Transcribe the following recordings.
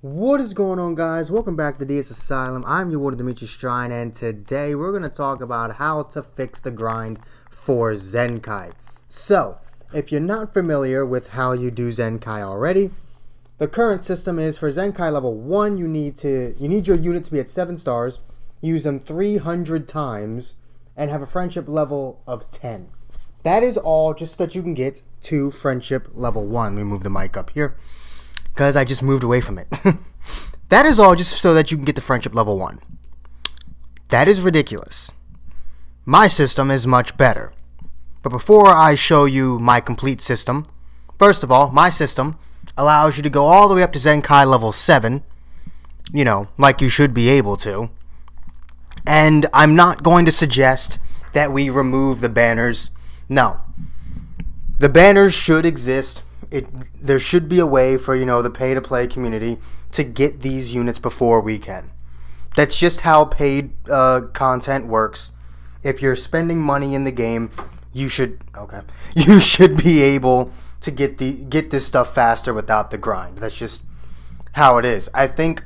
What is going on, guys? Welcome back to DS Asylum. I'm your warden, Dimitri Strine, and today we're going to talk about how to fix the grind for Zenkai. So, if you're not familiar with how you do Zenkai already, the current system is for Zenkai level 1, you need your unit to be at 7 stars, use them 300 times, and have a friendship level of 10. That is all just so that you can get to friendship level 1. Let me move the mic up here, because I just moved away from it. That is all just so that you can get to friendship level 1. That is ridiculous. My system is much better. But before I show you my complete system, first of all, my system allows you to go all the way up to Zenkai level 7, like you should be able to. And I'm not going to suggest that we remove the banners. No. The banners should exist. There should be a way for, the pay-to-play community to get these units before we can. That's just how paid content works. If you're spending money in the game, you should be able to get this stuff faster without the grind. That's just how it is. I think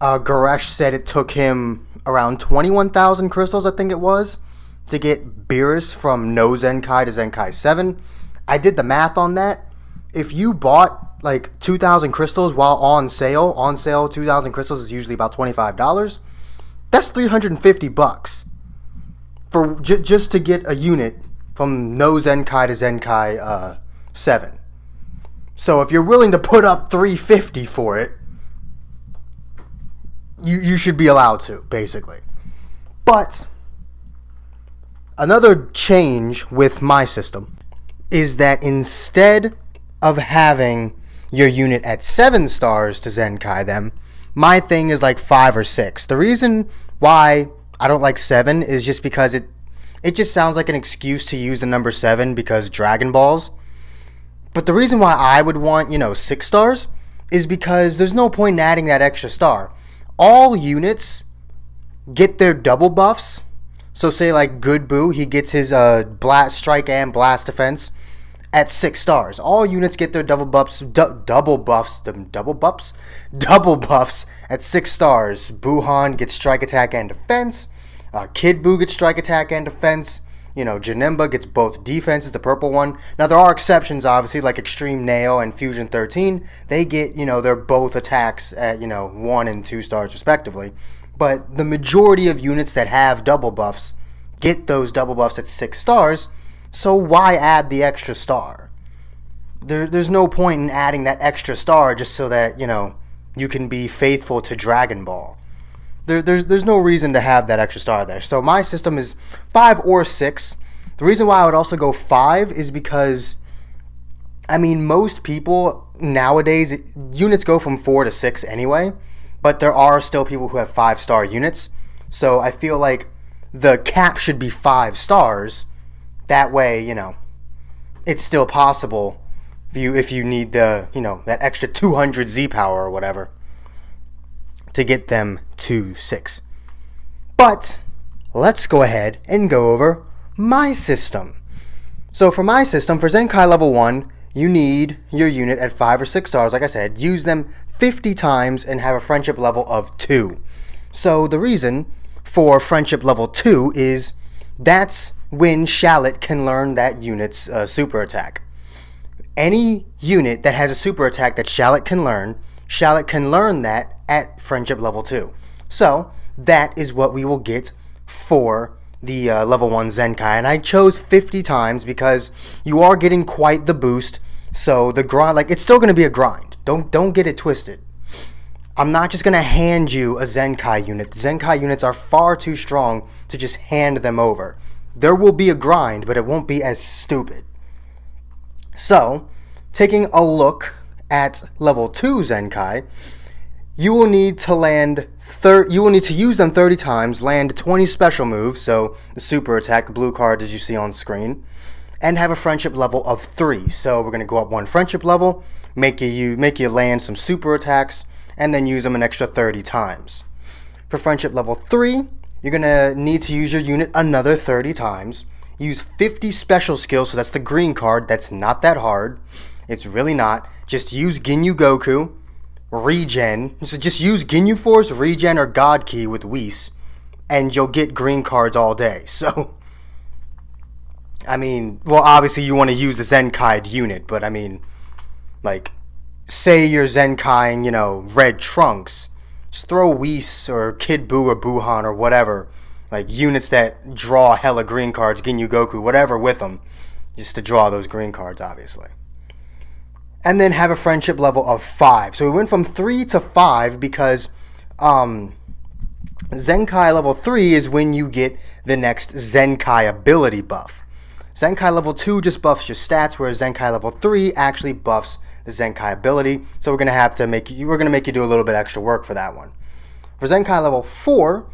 Garesh said it took him around 21,000 crystals, I think it was, to get Beerus from no Zenkai to Zenkai 7. I did the math on that. If you bought like 2,000 crystals while on sale 2,000 crystals is usually about $25. That's $350 for just to get a unit from no Zenkai to Zenkai 7. So if you're willing to put up $350 for it, you should be allowed to, basically. But another change with my system is that instead of having your unit at 7 stars to Zenkai them, my thing is like 5 or 6. The reason why I don't like 7 is just because it just sounds like an excuse to use the number 7 because Dragon Balls. But the reason why I would want, 6 stars is because there's no point in adding that extra star. All units get their double buffs. So say like Good Boo, he gets his blast strike and blast defense at 6 stars. All units get their double buffs at 6 stars. Buhan gets strike attack and defense. Kid Buu gets strike attack and defense. Janemba gets both defenses, the purple one. Now there are exceptions, obviously, like Extreme Nail and Fusion 13. They get, they're both attacks at, 1 and 2 stars respectively. But the majority of units that have double buffs get those double buffs at 6 stars. So why add the extra star? There's no point in adding that extra star just so that, you can be faithful to Dragon Ball. There's no reason to have that extra star there. So my system is 5 or 6. The reason why I would also go 5 is because, most people nowadays, units go from 4 to 6 anyway. But there are still people who have 5-star units. So I feel like the cap should be 5 stars. That way, it's still possible if you need the, that extra 200 Z power or whatever to get them to 6. But let's go ahead and go over my system. So for my system, for Zenkai level 1, you need your unit at 5 or 6 stars, like I said. Use them 50 times and have a friendship level of 2. So the reason for friendship level 2 is that's when Shallot can learn that unit's super attack. Any unit that has a super attack that Shallot can learn that at friendship level 2. So that is what we will get for the level 1 Zenkai. And I chose 50 times because you are getting quite the boost. So the grind, it's still going to be a grind. Don't get it twisted. I'm not just going to hand you a Zenkai unit. Zenkai units are far too strong to just hand them over. There will be a grind, but it won't be as stupid. So, taking a look at level 2 Zenkai, you will need to use them 30 times, land 20 special moves, so the super attack, the blue card as you see on screen, and have a friendship level of 3. So we're going to go up 1 friendship level, make you land some super attacks, and then use them an extra 30 times. For friendship level 3, you're going to need to use your unit another 30 times. Use 50 special skills, so that's the green card. That's not that hard. It's really not. Just use Ginyu Goku. regen. So just use Ginyu Force, regen, or God Key with Whis, and you'll get green cards all day. So, I mean, well, obviously you want to use the Zenkai unit, but I mean, like, say you're Zenkaiing, Red Trunks, just throw Whis or Kid Buu or Buhan or whatever, like units that draw hella green cards, Ginyu Goku, whatever with them, just to draw those green cards, obviously. And then have a friendship level of 5. So we went from 3 to 5 because Zenkai level 3 is when you get the next Zenkai ability buff. Zenkai level 2 just buffs your stats, whereas Zenkai level 3 actually buffs the Zenkai ability. So we're gonna make you do a little bit extra work for that one. For Zenkai level 4,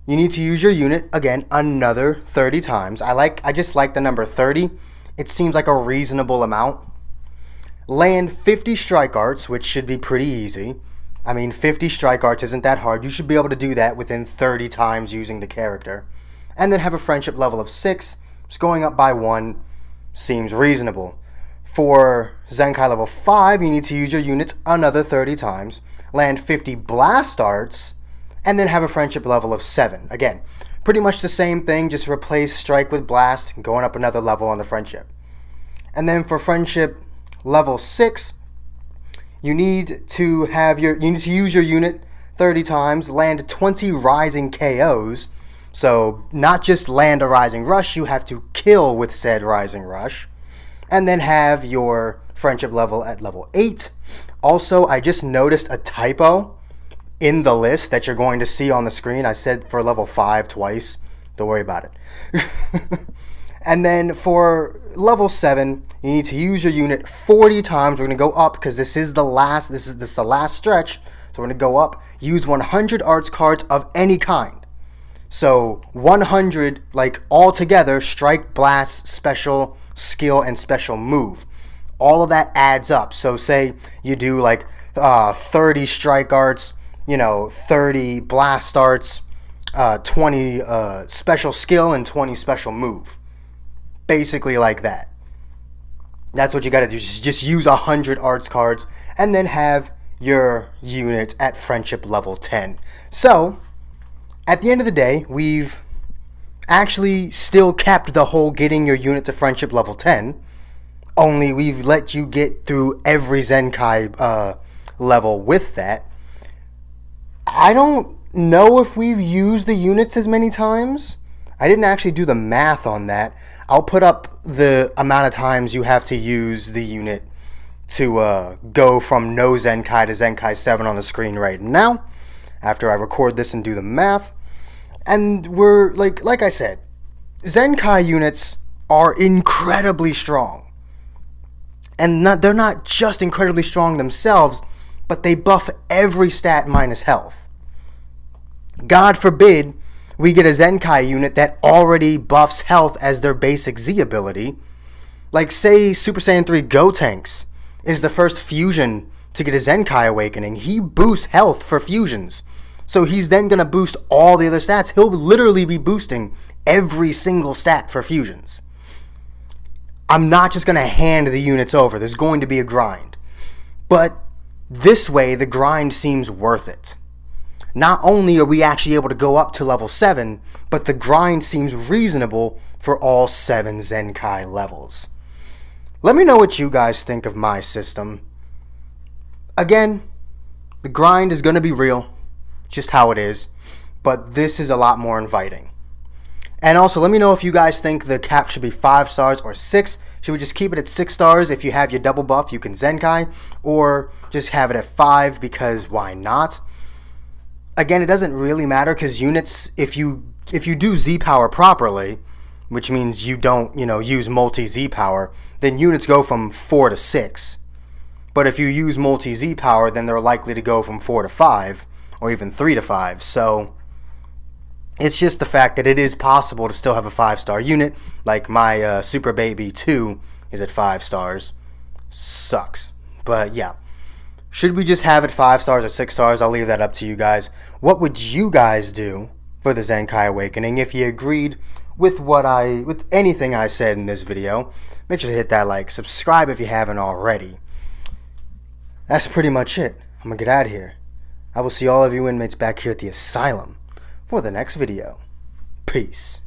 you need to use your unit again another 30 times. I just like the number 30. It seems like a reasonable amount. Land 50 strike arts, which should be pretty easy. I mean, 50 strike arts isn't that hard. You should be able to do that within 30 times using the character. And then have a friendship level of 6. Just going up by 1 seems reasonable. For Zenkai level 5, you need to use your units another 30 times. Land 50 blast arts. And then have a friendship level of 7. Again, pretty much the same thing. Just replace strike with blast, going up another level on the friendship. And then for friendship level 6, you need to use your unit 30 times, land 20 rising KOs. So not just land a rising rush, you have to kill with said rising rush. And then have your friendship level at level 8. Also, I just noticed a typo in the list that you're going to see on the screen. I said for level 5 twice. Don't worry about it. And then for level 7, you need to use your unit 40 times. We're going to go up because this is the last stretch. So we're going to go up. Use 100 arts cards of any kind. So 100, like all together, strike, blast, special, skill, and special move. All of that adds up. So say you do like 30 strike arts, 30 blast arts, 20 special skill, and 20 special move. Basically like that. That's what you got to do. Just use 100 arts cards and then have your unit at friendship level 10. So, at the end of the day, we've actually still kept the whole getting your unit to friendship level 10. Only we've let you get through every Zenkai level with that. I don't know if we've used the units as many times. I didn't actually do the math on that. I'll put up the amount of times you have to use the unit to go from no Zenkai to Zenkai 7 on the screen right now, after I record this and do the math. And we're, like I said, Zenkai units are incredibly strong. And they're not just incredibly strong themselves, but they buff every stat minus health. God forbid we get a Zenkai unit that already buffs health as their basic Z ability. Like, say Super Saiyan 3 Gotenks is the first fusion to get a Zenkai awakening. He boosts health for fusions. So he's then going to boost all the other stats. He'll literally be boosting every single stat for fusions. I'm not just going to hand the units over. There's going to be a grind. But this way, the grind seems worth it. Not only are we actually able to go up to level 7, but the grind seems reasonable for all 7 Zenkai levels. Let me know what you guys think of my system. Again, the grind is going to be real, just how it is, but this is a lot more inviting. And also, let me know if you guys think the cap should be 5 stars or 6. Should we just keep it at 6 stars? If you have your double buff, you can Zenkai, or just have it at 5 because why not? Again, it doesn't really matter because units, if you do Z power properly, which means you don't, use multi-Z power, then units go from 4 to 6. But if you use multi-Z power, then they're likely to go from 4 to 5, or even 3 to 5. So it's just the fact that it is possible to still have a 5-star unit, like my Super Baby 2 is at 5 stars. Sucks. But yeah. Should we just have it 5 stars or 6 stars? I'll leave that up to you guys. What would you guys do for the Zenkai Awakening if you agreed with anything I said in this video? Make sure to hit that like, subscribe if you haven't already. That's pretty much it. I'm gonna get out of here. I will see all of you inmates back here at the asylum for the next video. Peace.